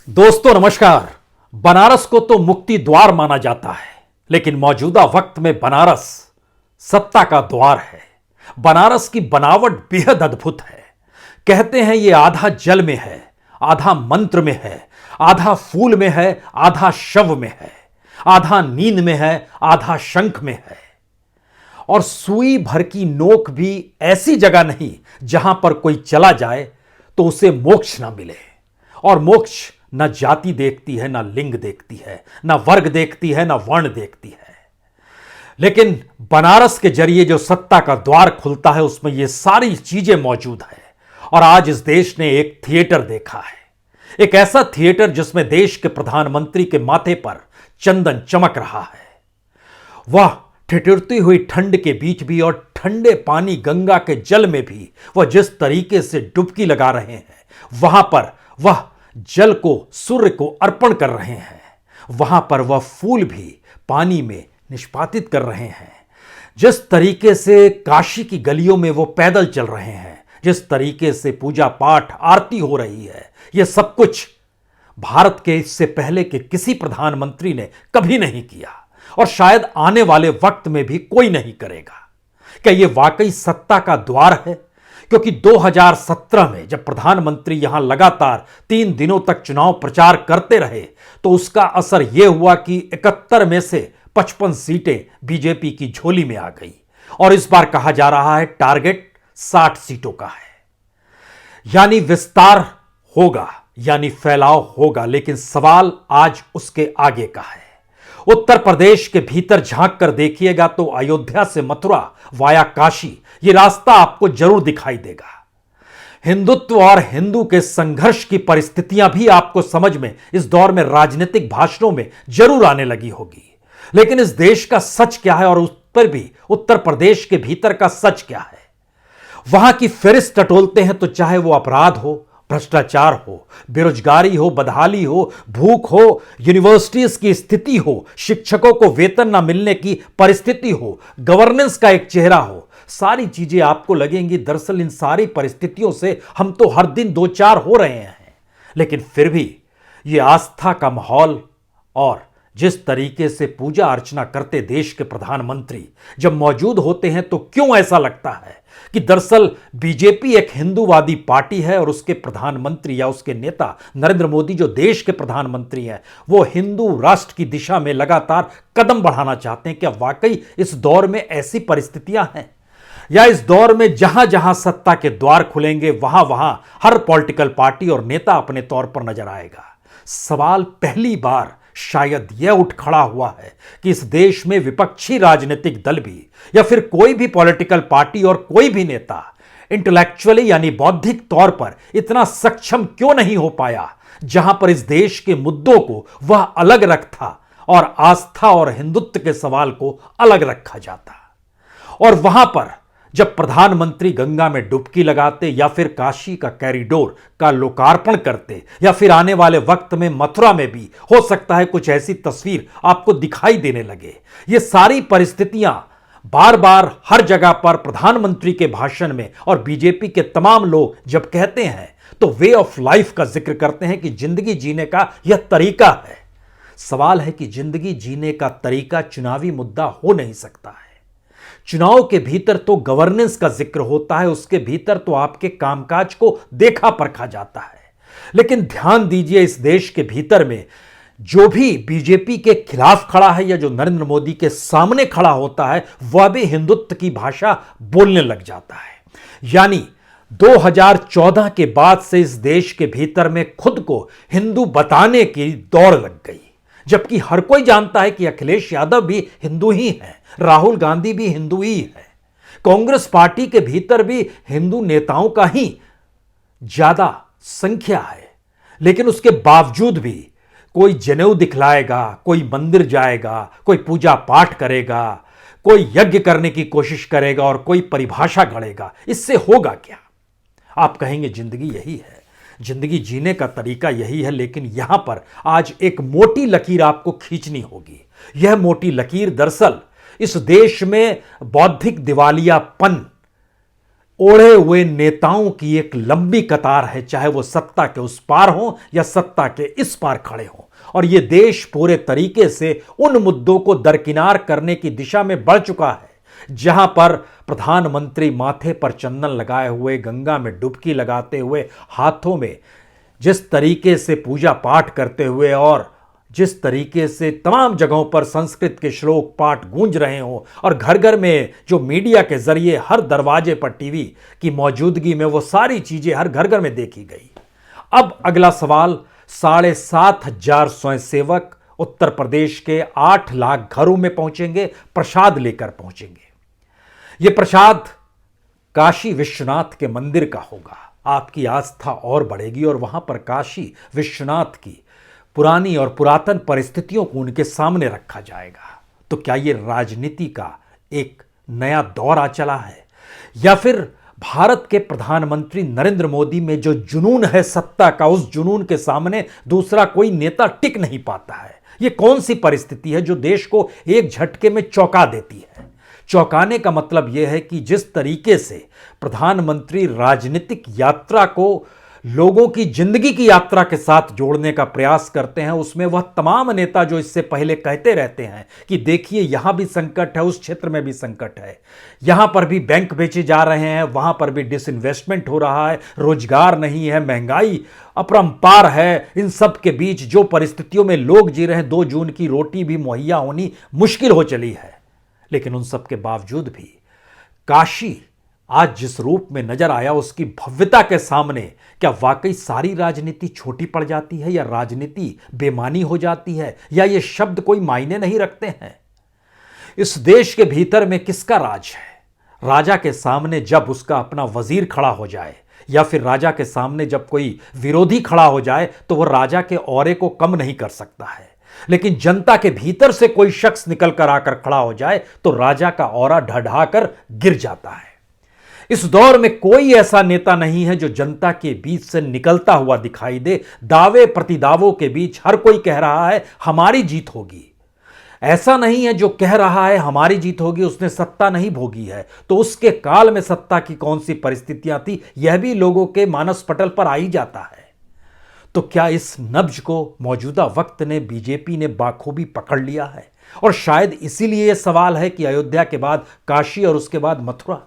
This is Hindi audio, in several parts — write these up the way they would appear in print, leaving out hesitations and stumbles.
दोस्तों नमस्कार। बनारस को तो मुक्ति द्वार माना जाता है, लेकिन मौजूदा वक्त में बनारस सत्ता का द्वार है। बनारस की बनावट बेहद अद्भुत है। कहते हैं ये आधा जल में है, आधा मंत्र में है, आधा फूल में है, आधा शव में है, आधा नींद में है, आधा शंख में है। और सुई भर की नोक भी ऐसी जगह नहीं जहां पर कोई चला जाए तो उसे मोक्ष ना मिले। और मोक्ष न जाति देखती है, न लिंग देखती है, न वर्ग देखती है, न वर्ण देखती है। लेकिन बनारस के जरिए जो सत्ता का द्वार खुलता है उसमें ये सारी चीजें मौजूद है। और आज इस देश ने एक थिएटर देखा है, एक ऐसा थिएटर जिसमें देश के प्रधानमंत्री के माथे पर चंदन चमक रहा है। वह ठिठुरती हुई ठंड के बीच भी और ठंडे पानी गंगा के जल में भी वह जिस तरीके से डुबकी लगा रहे हैं, वहां पर वह जल को सूर्य को अर्पण कर रहे हैं, वहां पर वह फूल भी पानी में निष्पातित कर रहे हैं। जिस तरीके से काशी की गलियों में वो पैदल चल रहे हैं, जिस तरीके से पूजा पाठ आरती हो रही है, यह सब कुछ भारत के इससे पहले के किसी प्रधानमंत्री ने कभी नहीं किया और शायद आने वाले वक्त में भी कोई नहीं करेगा। क्या यह वाकई सत्ता का द्वार है? क्योंकि 2017 में जब प्रधानमंत्री यहां लगातार 3 दिनों तक चुनाव प्रचार करते रहे तो उसका असर यह हुआ कि 71 में से 55 सीटें बीजेपी की झोली में आ गई। और इस बार कहा जा रहा है टारगेट 60 सीटों का है। यानी विस्तार होगा, यानी फैलाव होगा, लेकिन सवाल आज उसके आगे का है। उत्तर प्रदेश के भीतर झांक कर देखिएगा तो अयोध्या से मथुरा वाया काशी ये रास्ता आपको जरूर दिखाई देगा। हिंदुत्व और हिंदू के संघर्ष की परिस्थितियां भी आपको समझ में इस दौर में राजनीतिक भाषणों में जरूर आने लगी होगी। लेकिन इस देश का सच क्या है और उस पर भी उत्तर प्रदेश के भीतर का सच क्या है? वहां की फेरिस्त टटोलते हैं तो चाहे वो अपराध हो, भ्रष्टाचार हो, बेरोजगारी हो, बदहाली हो, भूख हो, यूनिवर्सिटीज की स्थिति हो, शिक्षकों को वेतन ना मिलने की परिस्थिति हो, गवर्नेंस का एक चेहरा हो, सारी चीजें आपको लगेंगी दरअसल इन सारी परिस्थितियों से हम तो हर दिन दो चार हो रहे हैं। लेकिन फिर भी ये आस्था का माहौल और जिस तरीके से पूजा अर्चना करते देश के प्रधानमंत्री जब मौजूद होते हैं तो क्यों ऐसा लगता है कि दरअसल बीजेपी एक हिंदूवादी पार्टी है और उसके प्रधानमंत्री या उसके नेता नरेंद्र मोदी जो देश के प्रधानमंत्री हैं वो हिंदू राष्ट्र की दिशा में लगातार कदम बढ़ाना चाहते हैं। क्या वाकई इस दौर में ऐसी परिस्थितियां हैं या इस दौर में जहां जहां सत्ता के द्वार खुलेंगे वहां वहां हर पॉलिटिकल पार्टी और नेता अपने तौर पर नजर आएगा? सवाल पहली बार शायद यह उठ खड़ा हुआ है कि इस देश में विपक्षी राजनीतिक दल भी या फिर कोई भी पॉलिटिकल पार्टी और कोई भी नेता इंटेलेक्चुअली यानी बौद्धिक तौर पर इतना सक्षम क्यों नहीं हो पाया जहां पर इस देश के मुद्दों को वह अलग रखता और आस्था और हिंदुत्व के सवाल को अलग रखा जाता। और वहां पर जब प्रधानमंत्री गंगा में डुबकी लगाते या फिर काशी का कॉरिडोर का लोकार्पण करते या फिर आने वाले वक्त में मथुरा में भी हो सकता है कुछ ऐसी तस्वीर आपको दिखाई देने लगे। ये सारी परिस्थितियां बार बार हर जगह पर प्रधानमंत्री के भाषण में और बीजेपी के तमाम लोग जब कहते हैं तो वे ऑफ लाइफ का जिक्र करते हैं कि जिंदगी जीने का यह तरीका है। सवाल है कि जिंदगी जीने का तरीका चुनावी मुद्दा हो नहीं सकता है। चुनाव के भीतर तो गवर्नेंस का जिक्र होता है, उसके भीतर तो आपके कामकाज को देखा परखा जाता है। लेकिन ध्यान दीजिए इस देश के भीतर में जो भी बीजेपी के खिलाफ खड़ा है या जो नरेंद्र मोदी के सामने खड़ा होता है वह भी हिंदुत्व की भाषा बोलने लग जाता है। यानी 2014 के बाद से इस देश के भीतर में खुद को हिंदू बताने की दौड़ लग गई, जबकि हर कोई जानता है कि अखिलेश यादव भी हिंदू ही हैं, राहुल गांधी भी हिंदू ही है, कांग्रेस पार्टी के भीतर भी हिंदू नेताओं का ही ज्यादा संख्या है। लेकिन उसके बावजूद भी कोई जनेऊ दिखलाएगा, कोई मंदिर जाएगा, कोई पूजा पाठ करेगा, कोई यज्ञ करने की कोशिश करेगा और कोई परिभाषा गढ़ेगा। इससे होगा क्या? आप कहेंगे जिंदगी यही है, जिंदगी जीने का तरीका यही है। लेकिन यहां पर आज एक मोटी लकीर आपको खींचनी होगी। यह मोटी लकीर दरअसल इस देश में बौद्धिक दिवालियापन ओढ़े हुए नेताओं की एक लंबी कतार है, चाहे वो सत्ता के उस पार हो या सत्ता के इस पार खड़े हों। और ये देश पूरे तरीके से उन मुद्दों को दरकिनार करने की दिशा में बढ़ चुका है जहां पर प्रधानमंत्री माथे पर चंदन लगाए हुए, गंगा में डुबकी लगाते हुए, हाथों में जिस तरीके से पूजा पाठ करते हुए और जिस तरीके से तमाम जगहों पर संस्कृत के श्लोक पाठ गूंज रहे हों, और घर घर में जो मीडिया के जरिए हर दरवाजे पर टीवी की मौजूदगी में वो सारी चीजें हर घर घर में देखी गई। अब अगला सवाल, 7,500 स्वयंसेवक उत्तर प्रदेश के 8 लाख घरों में पहुंचेंगे, प्रसाद लेकर पहुंचेंगे। यह प्रसाद काशी विश्वनाथ के मंदिर का होगा। आपकी आस्था और बढ़ेगी और वहां पर काशी विश्वनाथ की पुरानी और पुरातन परिस्थितियों को उनके सामने रखा जाएगा। तो क्या यह राजनीति का एक नया दौर आ चला है, या फिर भारत के प्रधानमंत्री नरेंद्र मोदी में जो जुनून है सत्ता का, उस जुनून के सामने दूसरा कोई नेता टिक नहीं पाता है? यह कौन सी परिस्थिति है जो देश को एक झटके में चौंका देती है? चौंकाने का मतलब यह है कि जिस तरीके से प्रधानमंत्री राजनीतिक यात्रा को लोगों की जिंदगी की यात्रा के साथ जोड़ने का प्रयास करते हैं, उसमें वह तमाम नेता जो इससे पहले कहते रहते हैं कि देखिए यहां भी संकट है, उस क्षेत्र में भी संकट है, यहां पर भी बैंक बेचे जा रहे हैं, वहां पर भी डिसइन्वेस्टमेंट हो रहा है, रोजगार नहीं है, महंगाई अपरंपार है, इन सब के बीच जो परिस्थितियों में लोग जी रहे हैं, 2 जून की रोटी भी मुहैया होनी मुश्किल हो चली है। लेकिन उन सब के बावजूद भी काशी आज जिस रूप में नजर आया, उसकी भव्यता के सामने क्या वाकई सारी राजनीति छोटी पड़ जाती है, या राजनीति बेमानी हो जाती है, या ये शब्द कोई मायने नहीं रखते हैं? इस देश के भीतर में किसका राज है? राजा के सामने जब उसका अपना वजीर खड़ा हो जाए, या फिर राजा के सामने जब कोई विरोधी खड़ा हो जाए, तो वह राजा के औरे को कम नहीं कर सकता है। लेकिन जनता के भीतर से कोई शख्स निकल कर आकर खड़ा हो जाए तो राजा का औरा ढह कर गिर जाता है। इस दौर में कोई ऐसा नेता नहीं है जो जनता के बीच से निकलता हुआ दिखाई दे। दावे प्रतिदावों के बीच हर कोई कह रहा है हमारी जीत होगी। ऐसा नहीं है जो कह रहा है हमारी जीत होगी उसने सत्ता नहीं भोगी है, तो उसके काल में सत्ता की कौन सी परिस्थितियां थी, यह भी लोगों के मानस पटल पर आ ही जाता है। तो क्या इस नब्ज को मौजूदा वक्त ने, बीजेपी ने बाखूबी पकड़ लिया है? और शायद इसीलिए यह सवाल है कि अयोध्या के बाद काशी और उसके बाद मथुरा।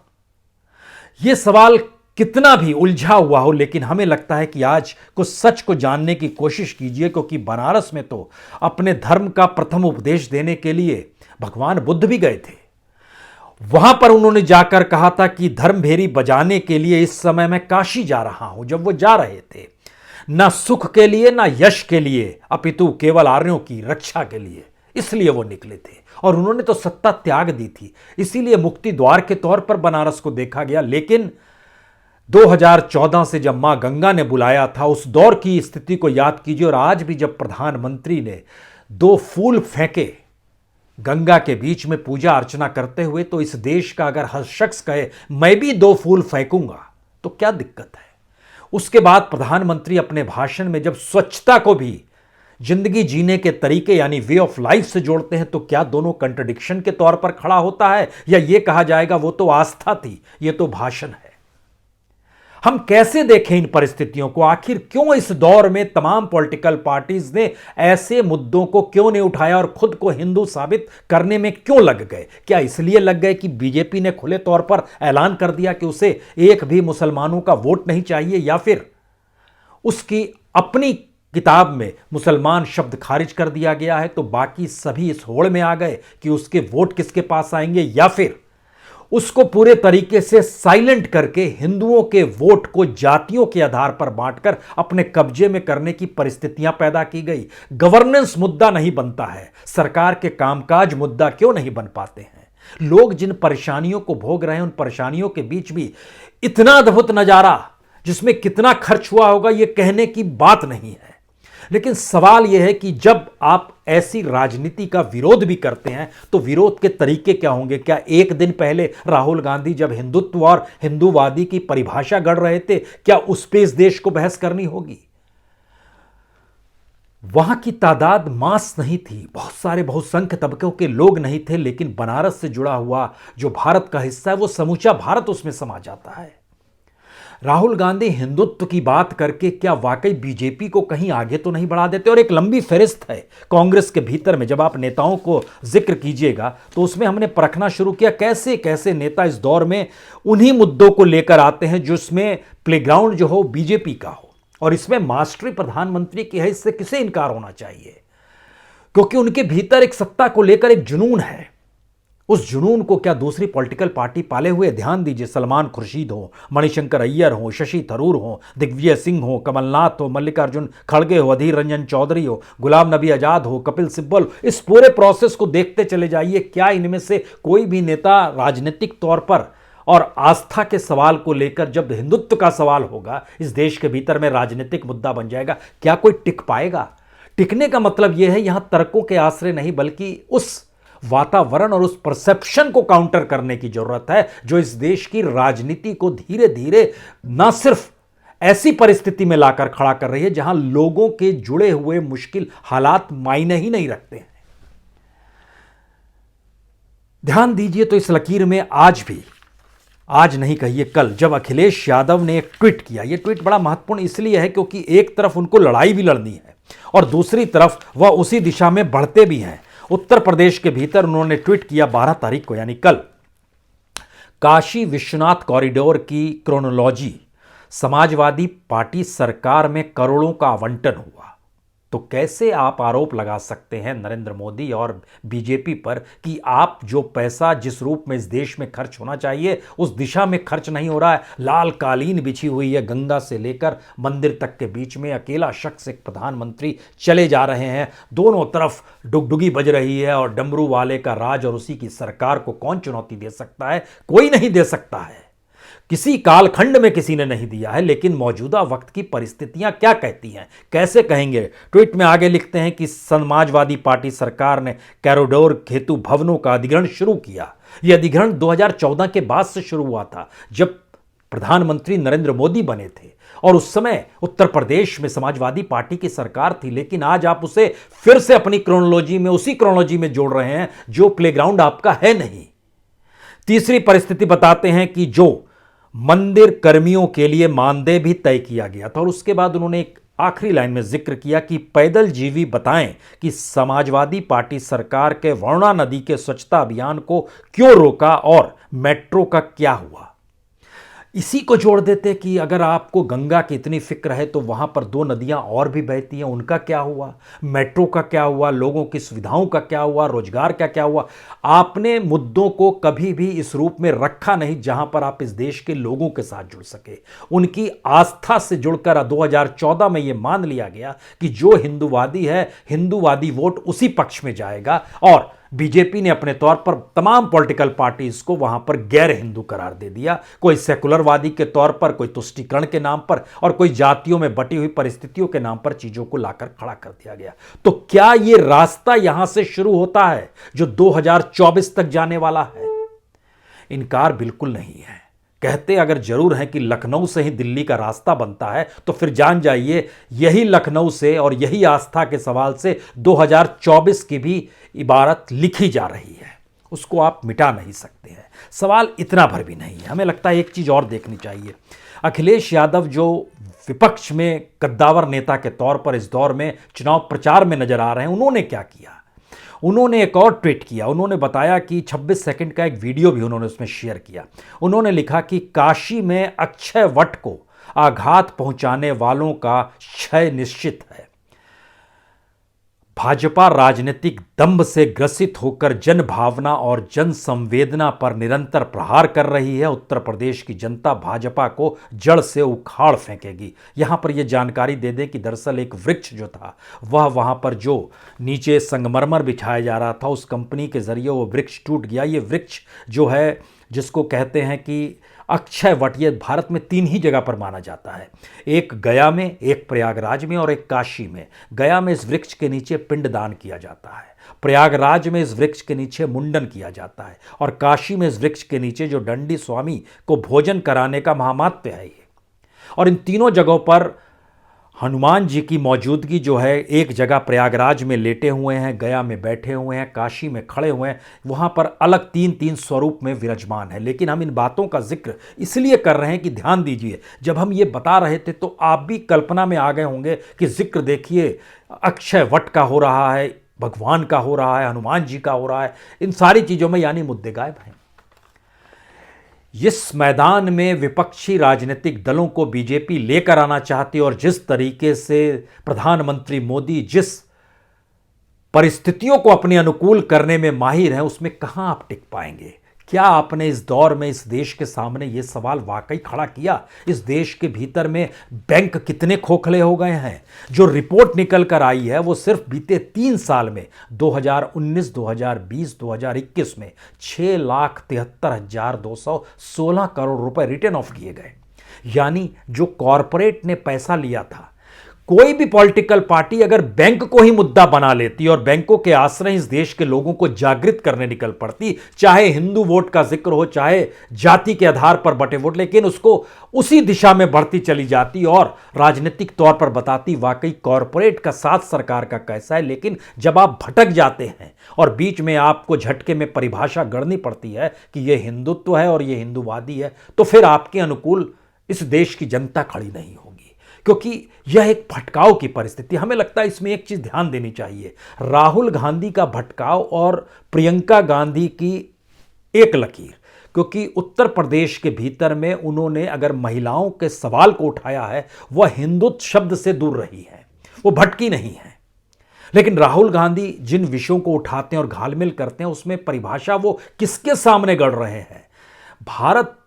यह सवाल कितना भी उलझा हुआ हो, लेकिन हमें लगता है कि आज कुछ सच को जानने की कोशिश कीजिए, क्योंकि बनारस में तो अपने धर्म का प्रथम उपदेश देने के लिए भगवान बुद्ध भी गए थे। वहां पर उन्होंने जाकर कहा था कि धर्म भेरी बजाने के लिए इस समय मैं काशी जा रहा हूं। जब वो जा रहे थे, ना सुख के लिए ना यश के लिए, अपितु केवल आर्यों की रक्षा के लिए, इसलिए वो निकले थे। और उन्होंने तो सत्ता त्याग दी थी, इसीलिए मुक्ति द्वार के तौर पर बनारस को देखा गया। लेकिन 2014 से जब मां गंगा ने बुलाया था, उस दौर की स्थिति को याद कीजिए। और आज भी जब प्रधानमंत्री ने 2 फूल फेंके गंगा के बीच में पूजा अर्चना करते हुए, तो इस देश का अगर हर शख्स कहे मैं भी 2 फूल फेंकूंगा तो क्या दिक्कत है? उसके बाद प्रधानमंत्री अपने भाषण में जब स्वच्छता को भी जिंदगी जीने के तरीके यानी वे ऑफ लाइफ से जोड़ते हैं, तो क्या दोनों कंट्रडिक्शन के तौर पर खड़ा होता है, या यह कहा जाएगा वो तो आस्था थी, यह तो भाषण है? हम कैसे देखें इन परिस्थितियों को? आखिर क्यों इस दौर में तमाम पॉलिटिकल पार्टीज ने ऐसे मुद्दों को क्यों नहीं उठाया और खुद को हिंदू साबित करने में क्यों लग गए? क्या इसलिए लग गए कि बीजेपी ने खुले तौर पर ऐलान कर दिया कि उसे एक भी मुसलमानों का वोट नहीं चाहिए, या फिर उसकी अपनी किताब में मुसलमान शब्द खारिज कर दिया गया है, तो बाकी सभी इस होड़ में आ गए कि उसके वोट किसके पास आएंगे, या फिर उसको पूरे तरीके से साइलेंट करके हिंदुओं के वोट को जातियों के आधार पर बांटकर अपने कब्जे में करने की परिस्थितियां पैदा की गई। गवर्नेंस मुद्दा नहीं बनता है, सरकार के कामकाज मुद्दा क्यों नहीं बन पाते हैं? लोग जिन परेशानियों को भोग रहे हैं, उन परेशानियों के बीच भी इतना अद्भुत नजारा जिसमें कितना खर्च हुआ होगा यह कहने की बात नहीं है। लेकिन सवाल यह है कि जब आप ऐसी राजनीति का विरोध भी करते हैं तो विरोध के तरीके क्या होंगे? क्या एक दिन पहले राहुल गांधी जब हिंदुत्व और हिंदूवादी की परिभाषा गढ़ रहे थे, क्या उस पे इस देश को बहस करनी होगी? वहां की तादाद मास नहीं थी, बहुत सारे बहुसंख्य तबकों के लोग नहीं थे, लेकिन बनारस से जुड़ा हुआ जो भारत का हिस्सा है वो समूचा भारत उसमें समा जाता है। राहुल गांधी हिंदुत्व की बात करके क्या वाकई बीजेपी को कहीं आगे तो नहीं बढ़ा देते? और एक लंबी फहरिस्त है कांग्रेस के भीतर में, जब आप नेताओं को जिक्र कीजिएगा तो उसमें हमने परखना शुरू किया कैसे कैसे नेता इस दौर में उन्हीं मुद्दों को लेकर आते हैं जिसमें प्लेग्राउंड जो हो बीजेपी का हो। और इसमें मास्टरी प्रधानमंत्री की है, इससे किसे इनकार होना चाहिए, क्योंकि उनके भीतर एक सत्ता को लेकर एक जुनून है। उस जुनून को क्या दूसरी पॉलिटिकल पार्टी पाले हुए? ध्यान दीजिए, सलमान खुर्शीद हो, मणिशंकर अय्यर हो, शशि थरूर हो, दिग्विजय सिंह हो, कमलनाथ हो, मल्लिकार्जुन खड़गे हो, अधीर रंजन चौधरी हो, गुलाम नबी आजाद हो, कपिल सिब्बल, इस पूरे प्रोसेस को देखते चले जाइए। क्या इनमें से कोई भी नेता राजनीतिक तौर पर और आस्था के सवाल को लेकर, जब हिंदुत्व का सवाल होगा इस देश के भीतर में, राजनीतिक मुद्दा बन जाएगा, क्या कोई टिक पाएगा? टिकने का मतलब यह है यहां तर्कों के आश्रय नहीं, बल्कि उस वातावरण और उस परसेप्शन को काउंटर करने की जरूरत है जो इस देश की राजनीति को धीरे धीरे न सिर्फ ऐसी परिस्थिति में लाकर खड़ा कर रही है जहां लोगों के जुड़े हुए मुश्किल हालात मायने ही नहीं रखते हैं। ध्यान दीजिए तो इस लकीर में आज भी, आज नहीं कहिए कल, जब अखिलेश यादव ने एक ट्वीट किया, यह ट्वीट बड़ा महत्वपूर्ण इसलिए है क्योंकि एक तरफ उनको लड़ाई भी लड़नी है और दूसरी तरफ वह उसी दिशा में बढ़ते भी हैं। उत्तर प्रदेश के भीतर उन्होंने ट्वीट किया 12 तारीख को, यानी कल, काशी विश्वनाथ कॉरिडोर की क्रोनोलॉजी, समाजवादी पार्टी सरकार में करोड़ों का आवंटन हुआ। तो कैसे आप आरोप लगा सकते हैं नरेंद्र मोदी और बीजेपी पर कि आप जो पैसा जिस रूप में इस देश में खर्च होना चाहिए उस दिशा में खर्च नहीं हो रहा है? लाल कालीन बिछी हुई है, गंगा से लेकर मंदिर तक के बीच में अकेला शख्स एक प्रधानमंत्री चले जा रहे हैं, दोनों तरफ डुगडुगी बज रही है और डमरू वाले का राज और उसी की सरकार को कौन चुनौती दे सकता है? कोई नहीं दे सकता है, किसी कालखंड में किसी ने नहीं दिया है। लेकिन मौजूदा वक्त की परिस्थितियां क्या कहती हैं, कैसे कहेंगे? ट्वीट में आगे लिखते हैं कि समाजवादी पार्टी सरकार ने कॉरिडोर हेतु भवनों का अधिग्रहण शुरू किया। यह अधिग्रहण 2014 के बाद से शुरू हुआ था, जब प्रधानमंत्री नरेंद्र मोदी बने थे और उस समय उत्तर प्रदेश में समाजवादी पार्टी की सरकार थी। लेकिन आज आप उसे फिर से अपनी क्रोनोलॉजी में, उसी क्रोनोलॉजी में जोड़ रहे हैं जो प्लेग्राउंड आपका है नहीं। तीसरी परिस्थिति बताते हैं कि जो मंदिर कर्मियों के लिए मानदेय भी तय किया गया था। और उसके बाद उन्होंने एक आखिरी लाइन में जिक्र किया कि पैदल जीवी बताएं कि समाजवादी पार्टी सरकार के वरुणा नदी के स्वच्छता अभियान को क्यों रोका और मेट्रो का क्या हुआ। इसी को जोड़ देते कि अगर आपको गंगा की इतनी फिक्र है तो वहां पर 2 नदियां और भी बहती हैं, उनका क्या हुआ? मेट्रो का क्या हुआ? लोगों की सुविधाओं का क्या हुआ? रोजगार का क्या हुआ? आपने मुद्दों को कभी भी इस रूप में रखा नहीं जहां पर आप इस देश के लोगों के साथ जुड़ सके, उनकी आस्था से जुड़कर। 2014 में यह मान लिया गया कि जो हिंदूवादी है, हिंदूवादी वोट उसी पक्ष में जाएगा और बीजेपी ने अपने तौर पर तमाम पॉलिटिकल पार्टीज को वहां पर गैर हिंदू करार दे दिया, कोई सेकुलरवादी के तौर पर, कोई तुष्टीकरण के नाम पर और कोई जातियों में बटी हुई परिस्थितियों के नाम पर चीजों को लाकर खड़ा कर दिया गया। तो क्या यह रास्ता यहां से शुरू होता है जो 2024 तक जाने वाला है? इनकार बिल्कुल नहीं है। कहते अगर जरूर है कि लखनऊ से ही दिल्ली का रास्ता बनता है, तो फिर जान जाइए यही लखनऊ से और यही आस्था के सवाल से 2024 की भी इबारत लिखी जा रही है, उसको आप मिटा नहीं सकते हैं। सवाल इतना भर भी नहीं है। हमें लगता है एक चीज और देखनी चाहिए। अखिलेश यादव जो विपक्ष में कद्दावर नेता के तौर पर इस दौर में चुनाव प्रचार में नजर आ रहे हैं, उन्होंने क्या किया? उन्होंने एक और ट्वीट किया। उन्होंने बताया कि 26 सेकंड का एक वीडियो भी उन्होंने उसमें शेयर किया। उन्होंने लिखा कि काशी में अक्षय वट को आघात पहुंचाने वालों का क्षय निश्चित है। भाजपा राजनीतिक दंभ से ग्रसित होकर जन भावना और जन संवेदना पर निरंतर प्रहार कर रही है। उत्तर प्रदेश की जनता भाजपा को जड़ से उखाड़ फेंकेगी। यहां पर यह जानकारी दे दें कि दरअसल एक वृक्ष जो था वह वहां पर जो नीचे संगमरमर बिछाया जा रहा था, उस कंपनी के जरिए वो वृक्ष टूट गया। ये वृक्ष जो है, जिसको कहते हैं कि अक्षय वट, ये भारत में 3 ही जगह पर माना जाता है, एक गया में, एक प्रयागराज में और एक काशी में। गया में इस वृक्ष के नीचे पिंडदान किया जाता है, प्रयागराज में इस वृक्ष के नीचे मुंडन किया जाता है और काशी में इस वृक्ष के नीचे जो दंडी स्वामी को भोजन कराने का महामात्म्य है ये। और इन तीनों जगहों पर हनुमान जी की मौजूदगी जो है एक जगह प्रयागराज में लेटे हुए हैं, गया में बैठे हुए हैं, काशी में खड़े हुए हैं, वहाँ पर अलग तीन तीन स्वरूप में विराजमान है। लेकिन हम इन बातों का जिक्र इसलिए कर रहे हैं कि ध्यान दीजिए, जब हम ये बता रहे थे तो आप भी कल्पना में आ गए होंगे कि जिक्र देखिए अक्षय वट का हो रहा है, भगवान का हो रहा है, हनुमान जी का हो रहा है, इन सारी चीज़ों में यानी मुद्दे गायब हैं। इस मैदान में विपक्षी राजनीतिक दलों को बीजेपी लेकर आना चाहती है और जिस तरीके से प्रधानमंत्री मोदी जिस परिस्थितियों को अपने अनुकूल करने में माहिर हैं, उसमें कहां आप टिक पाएंगे? क्या आपने इस दौर में इस देश के सामने यह सवाल वाकई खड़ा किया? इस देश के भीतर में बैंक कितने खोखले हो गए हैं? जो रिपोर्ट निकल कर आई है वो सिर्फ बीते 3 साल में 2019, 2020, 2021 में 6,73,216 करोड़ रुपए रिटर्न ऑफ किए गए। यानी जो कॉरपोरेट ने पैसा लिया था, कोई भी पॉलिटिकल पार्टी अगर बैंक को ही मुद्दा बना लेती और बैंकों के आश्रय इस देश के लोगों को जागृत करने निकल पड़ती, चाहे हिंदू वोट का जिक्र हो, चाहे जाति के आधार पर बटे वोट, लेकिन उसको उसी दिशा में बढ़ती चली जाती और राजनीतिक तौर पर बताती वाकई कॉरपोरेट का साथ सरकार का कैसा है। लेकिन जब आप भटक जाते हैं और बीच में आपको झटके में परिभाषा गढ़नी पड़ती है कि यह हिंदुत्व है और यह हिंदूवादी है, तो फिर आपके अनुकूल इस देश की जनता खड़ी नहीं होगी, क्योंकि यह एक भटकाव की परिस्थिति। हमें लगता है इसमें एक चीज ध्यान देनी चाहिए, राहुल गांधी का भटकाव और प्रियंका गांधी की एक लकीर, क्योंकि उत्तर प्रदेश के भीतर में उन्होंने अगर महिलाओं के सवाल को उठाया है, वह हिंदुत्व शब्द से दूर रही है, वो भटकी नहीं है। लेकिन राहुल गांधी जिन विषयों को उठाते हैं और घालमेल करते हैं, उसमें परिभाषा वो किसके सामने गढ़ रहे हैं? भारत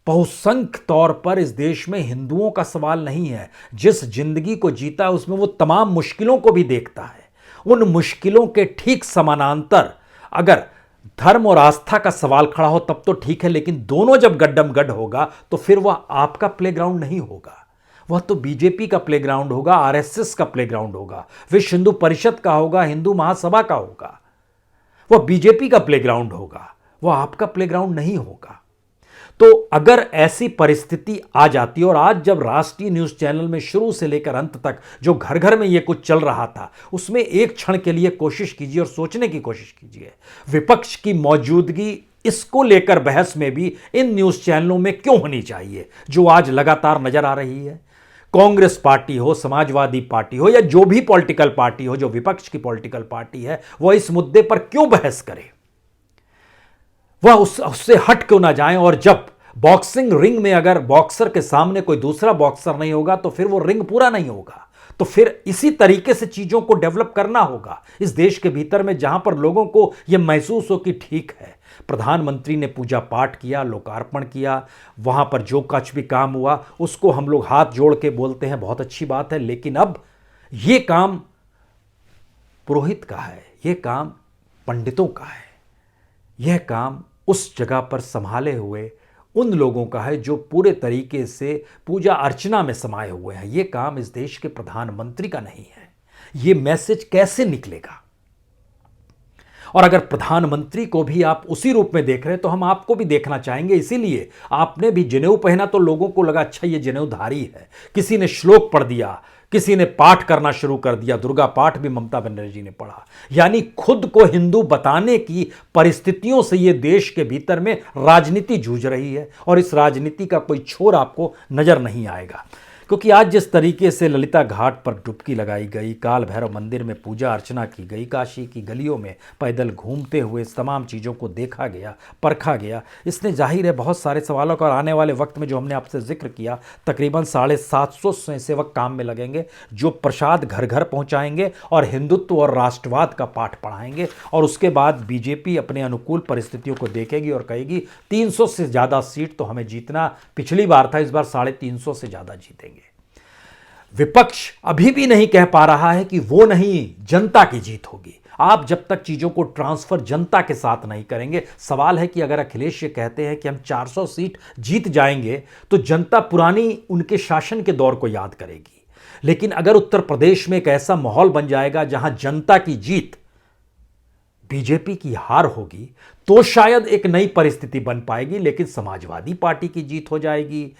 बहुसंख्य तौर पर इस देश में हिंदुओं का सवाल नहीं है। जिस जिंदगी को जीता है उसमें वो तमाम मुश्किलों को भी देखता है। उन मुश्किलों के ठीक समानांतर अगर धर्म और आस्था का सवाल खड़ा हो तब तो ठीक है, लेकिन दोनों जब गड्डम गड्ढ होगा तो फिर वह आपका प्लेग्राउंड नहीं होगा, वह तो बीजेपी का प्लेग्राउंड होगा, आरएसएस का प्लेग्राउंड होगा, विश्व हिंदू परिषद का होगा, हिंदू महासभा का होगा। वह बीजेपी का प्लेग्राउंड होगा, वह आपका प्लेग्राउंड नहीं होगा। तो अगर ऐसी परिस्थिति आ जाती, और आज जब राष्ट्रीय न्यूज चैनल में शुरू से लेकर अंत तक जो घर घर में यह कुछ चल रहा था, उसमें एक क्षण के लिए कोशिश कीजिए और सोचने की कोशिश कीजिए, विपक्ष की मौजूदगी इसको लेकर बहस में भी इन न्यूज चैनलों में क्यों होनी चाहिए, जो आज लगातार नजर आ रही है। कांग्रेस पार्टी हो, समाजवादी पार्टी हो, या जो भी पॉलिटिकल पार्टी हो जो विपक्ष की पॉलिटिकल पार्टी है, वह इस मुद्दे पर क्यों बहस करे, वह उससे हट क्यों ना जाएं। और जब बॉक्सिंग रिंग में अगर बॉक्सर के सामने कोई दूसरा बॉक्सर नहीं होगा तो फिर वो रिंग पूरा नहीं होगा। तो फिर इसी तरीके से चीजों को डेवलप करना होगा इस देश के भीतर में, जहां पर लोगों को यह महसूस हो कि ठीक है, प्रधानमंत्री ने पूजा पाठ किया, लोकार्पण किया, वहां पर जो कुछ भी काम हुआ उसको हम लोग हाथ जोड़ के बोलते हैं बहुत अच्छी बात है। लेकिन अब यह काम पुरोहित का है, यह काम पंडितों का है, यह काम उस जगह पर संभाले हुए उन लोगों का है जो पूरे तरीके से पूजा अर्चना में समाये हुए हैं। यह काम इस देश के प्रधानमंत्री का नहीं है। यह मैसेज कैसे निकलेगा? और अगर प्रधानमंत्री को भी आप उसी रूप में देख रहे हैं तो हम आपको भी देखना चाहेंगे। इसीलिए आपने भी जनेऊ पहना तो लोगों को लगा अच्छा ये जनेऊधारी है। किसी ने श्लोक पढ़ दिया, किसी ने पाठ करना शुरू कर दिया, दुर्गा पाठ भी ममता बनर्जी ने पढ़ा। यानी खुद को हिंदू बताने की परिस्थितियों से ये देश के भीतर में राजनीति जूझ रही है, और इस राजनीति का कोई छोर आपको नजर नहीं आएगा। क्योंकि आज जिस तरीके से ललिता घाट पर डुबकी लगाई गई, काल भैरव मंदिर में पूजा अर्चना की गई, काशी की गलियों में पैदल घूमते हुए इस तमाम चीज़ों को देखा गया, परखा गया, इसने जाहिर है बहुत सारे सवालों का, और आने वाले वक्त में जो हमने आपसे जिक्र किया, तकरीबन 750 स्वयंसेवक काम में लगेंगे जो प्रसाद घर घर पहुँचाएंगे और हिंदुत्व और राष्ट्रवाद का पाठ पढ़ाएंगे। और उसके बाद बीजेपी अपने अनुकूल परिस्थितियों को देखेगी और कहेगी 300 से ज़्यादा सीट तो हमें जीतना, पिछली बार था, इस बार 350 से ज़्यादा जीतेंगे। विपक्ष अभी भी नहीं कह पा रहा है कि वो नहीं, जनता की जीत होगी। आप जब तक चीजों को ट्रांसफर जनता के साथ नहीं करेंगे, सवाल है कि अगर अखिलेश ये कहते हैं कि हम 400 सीट जीत जाएंगे तो जनता पुरानी उनके शासन के दौर को याद करेगी। लेकिन अगर उत्तर प्रदेश में एक ऐसा माहौल बन जाएगा जहां जनता की जीत बीजेपी की हार होगी, तो शायद एक नई परिस्थिति बन पाएगी। लेकिन समाजवादी पार्टी की जीत हो जाएगी,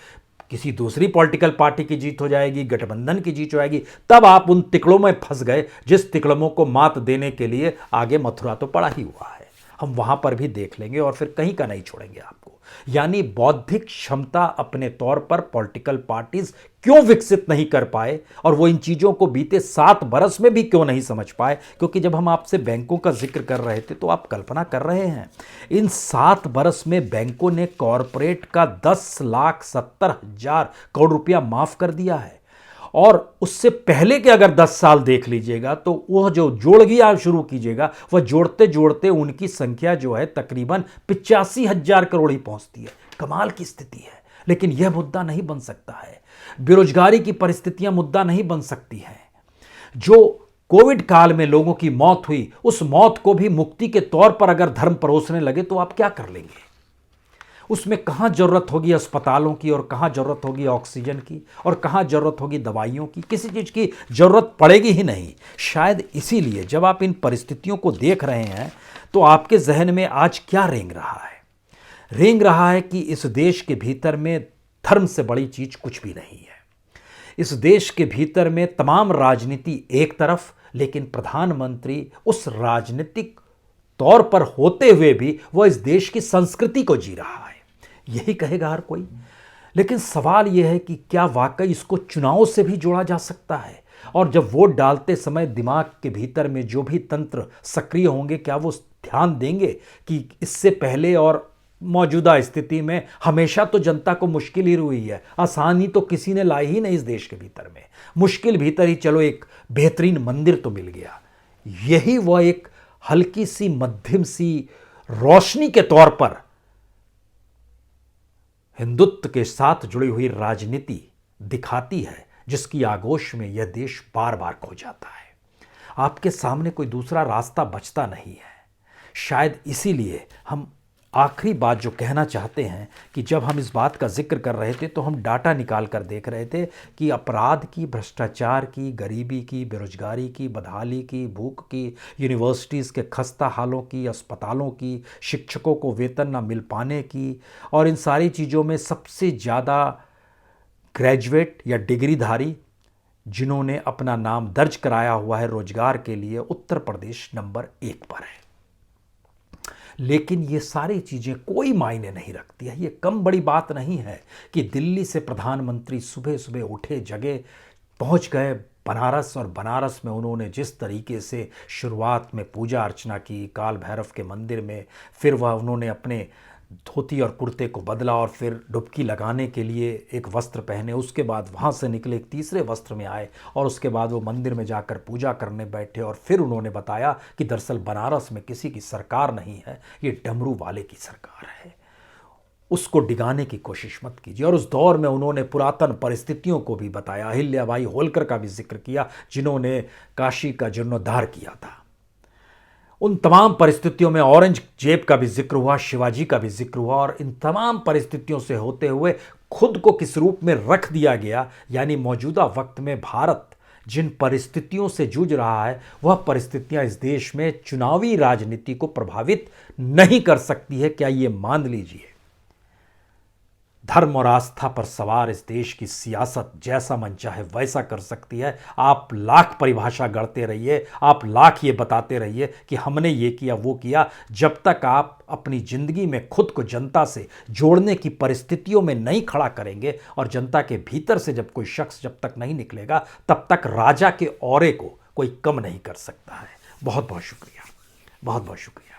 किसी दूसरी पॉलिटिकल पार्टी की जीत हो जाएगी, गठबंधन की जीत हो जाएगी, तब आप उन तिकड़ों में फंस गए जिस तिकड़ों को मात देने के लिए आगे मथुरा तो पड़ा ही हुआ है। हम वहां पर भी देख लेंगे और फिर कहीं का नहीं छोड़ेंगे आपको। यानी बौद्धिक क्षमता अपने तौर पर पॉलिटिकल पार्टीज क्यों विकसित नहीं कर पाए और वो इन चीजों को बीते 7 बरस में भी क्यों नहीं समझ पाए, क्योंकि जब हम आपसे बैंकों का जिक्र कर रहे थे तो आप कल्पना कर रहे हैं इन 7 बरस में बैंकों ने कॉरपोरेट का 10,70,000 करोड़ रुपया माफ कर दिया है। और उससे पहले के अगर 10 साल देख लीजिएगा तो वह जो जोड़गी आप शुरू कीजिएगा वह जोड़ते जोड़ते उनकी संख्या जो है तकरीबन 85,000 करोड़ ही पहुंचती है। कमाल की स्थिति है। लेकिन यह मुद्दा नहीं बन सकता है। बेरोजगारी की परिस्थितियां मुद्दा नहीं बन सकती हैं। जो कोविड काल में लोगों की मौत हुई, उस मौत को भी मुक्ति के तौर पर अगर धर्म परोसने लगे तो आप क्या कर लेंगे? उसमें कहाँ ज़रूरत होगी अस्पतालों की और कहाँ ज़रूरत होगी ऑक्सीजन की और कहाँ ज़रूरत होगी दवाइयों की? किसी चीज़ की ज़रूरत पड़ेगी ही नहीं। शायद इसीलिए जब आप इन परिस्थितियों को देख रहे हैं तो आपके जहन में आज क्या रेंग रहा है? रेंग रहा है कि इस देश के भीतर में धर्म से बड़ी चीज़ कुछ भी नहीं है। इस देश के भीतर में तमाम राजनीति एक तरफ, लेकिन प्रधानमंत्री उस राजनीतिक तौर पर होते हुए भी वह इस देश की संस्कृति को जी रहा है। यही कहेगा हर कोई। लेकिन सवाल यह है कि क्या वाकई इसको चुनाव से भी जोड़ा जा सकता है? और जब वोट डालते समय दिमाग के भीतर में जो भी तंत्र सक्रिय होंगे, क्या वो ध्यान देंगे कि इससे पहले और मौजूदा स्थिति में हमेशा तो जनता को मुश्किल ही हुई है, आसानी तो किसी ने लाई ही नहीं इस देश के भीतर में। मुश्किल भीतर ही चलो एक बेहतरीन मंदिर तो मिल गया। यही वह एक हल्की सी मध्यम सी रोशनी के तौर पर हिंदुत्व के साथ जुड़ी हुई राजनीति दिखाती है, जिसकी आगोश में यह देश बार बार खो जाता है। आपके सामने कोई दूसरा रास्ता बचता नहीं है। शायद इसीलिए हम आखिरी बात जो कहना चाहते हैं कि जब हम इस बात का जिक्र कर रहे थे तो हम डाटा निकाल कर देख रहे थे कि अपराध की, भ्रष्टाचार की, गरीबी की, बेरोजगारी की, बदहाली की, भूख की, यूनिवर्सिटीज़ के खस्ता हालों की, अस्पतालों की, शिक्षकों को वेतन न मिल पाने की, और इन सारी चीज़ों में सबसे ज़्यादा ग्रेजुएट या डिग्रीधारी जिन्होंने अपना नाम दर्ज कराया हुआ है रोजगार के लिए, उत्तर प्रदेश नंबर 1 पर है। लेकिन ये सारी चीज़ें कोई मायने नहीं रखती है। ये कम बड़ी बात नहीं है कि दिल्ली से प्रधानमंत्री सुबह सुबह उठे, जगह पहुंच गए बनारस, और बनारस में उन्होंने जिस तरीके से शुरुआत में पूजा अर्चना की काल भैरव के मंदिर में, फिर वह उन्होंने अपने धोती और कुर्ते को बदला और फिर डुबकी लगाने के लिए एक वस्त्र पहने, उसके बाद वहाँ से निकले एक तीसरे वस्त्र में आए और उसके बाद वो मंदिर में जाकर पूजा करने बैठे, और फिर उन्होंने बताया कि दरअसल बनारस में किसी की सरकार नहीं है, ये डमरू वाले की सरकार है, उसको डिगाने की कोशिश मत कीजिए। और उस दौर में उन्होंने पुरातन परिस्थितियों को भी बताया। अहिल्याबाई होलकर का भी जिक्र किया जिन्होंने काशी का जीर्णोद्धार किया था। उन तमाम परिस्थितियों में औरंगजेब का भी जिक्र हुआ, शिवाजी का भी जिक्र हुआ, और इन तमाम परिस्थितियों से होते हुए खुद को किस रूप में रख दिया गया। यानी मौजूदा वक्त में भारत जिन परिस्थितियों से जूझ रहा है, वह परिस्थितियां इस देश में चुनावी राजनीति को प्रभावित नहीं कर सकती है। क्या ये मान लीजिए, धर्म और आस्था पर सवार इस देश की सियासत जैसा मन चाहे वैसा कर सकती है। आप लाख परिभाषा गढ़ते रहिए, आप लाख ये बताते रहिए कि हमने ये किया वो किया, जब तक आप अपनी जिंदगी में खुद को जनता से जोड़ने की परिस्थितियों में नहीं खड़ा करेंगे और जनता के भीतर से जब कोई शख्स जब तक नहीं निकलेगा, तब तक राजा के औरे को कोई कम नहीं कर सकता है। बहुत बहुत शुक्रिया, बहुत बहुत शुक्रिया।